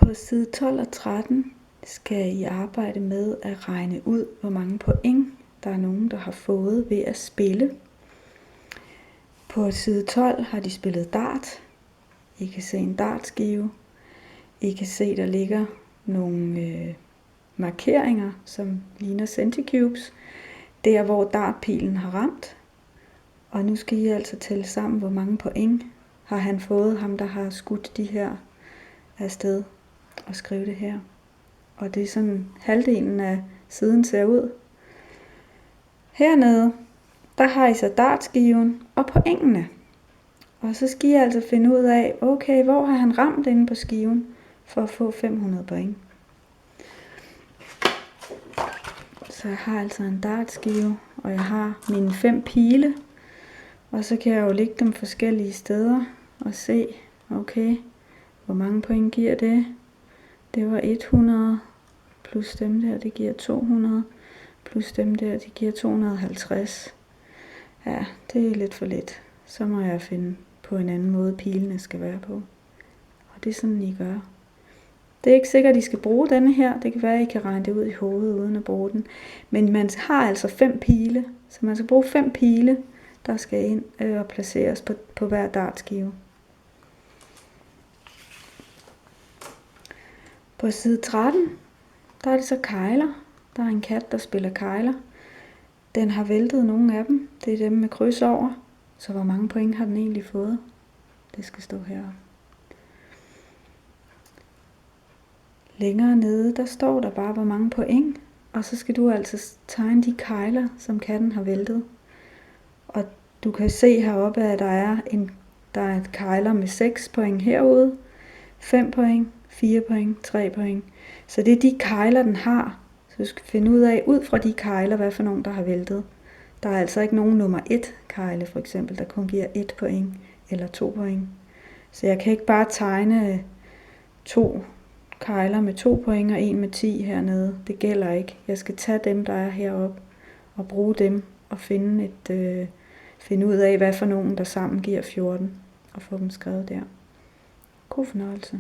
På side 12 og 13 skal I arbejde med at regne ud, hvor mange point der er nogen, der har fået ved at spille. På side 12 har de spillet dart. I kan se en dartskive. I kan se, der ligger nogle markeringer, som ligner centicubes. Der, hvor dartpilen har ramt. Og nu skal I altså tælle sammen, hvor mange point har han fået, ham der har skudt de her afsted, og skrive det her. Og det er sådan halvdelen af siden ser ud. Hernede, der har I så dartskiven og pointene. Og så skal I altså finde ud af, okay, hvor har han ramt inde på skiven for at få 500 point. Så jeg har altså en dartskive, og jeg har mine 5 pile. Og så kan jeg jo lægge dem forskellige steder og se, okay, hvor mange point giver det. Det var 100 plus dem der, det giver 200 plus dem der, det giver 250. Ja, det er lidt for lidt. Så må jeg finde på en anden måde, pilene skal være på. Og det er sådan, I gør. Det er ikke sikkert, at I skal bruge denne her. Det kan være, at I kan regne det ud i hovedet, uden at bruge den. Men man har altså 5 pile. Så man skal bruge 5 pile, der skal ind og placeres på hver dartskive. På side 13, der er det så kegler. Der er en kat, der spiller kegler. Den har væltet nogle af dem. Det er dem med kryds over. Så hvor mange point har den egentlig fået? Det skal stå heroppe. Længere nede, der står der bare, hvor mange point. Og så skal du altså tegne de kegler, som katten har væltet. Og du kan se heroppe, at der er et kegler med 6 point herude. 5 point, 4 point, 3 point. Så det er de kegler, den har. Så du skal finde ud fra de kegler, hvad for nogen, der har væltet. Der er altså ikke nogen nummer 1 kegle, for eksempel, der kun giver 1 point eller 2 point. Så jeg kan ikke bare tegne 2 kegler med 2 point og 1 med 10 hernede. Det gælder ikke. Jeg skal tage dem, der er heroppe, og bruge dem og finde ud af, hvad for nogen, der sammen giver 14, og få dem skrevet der. God fornøjelse.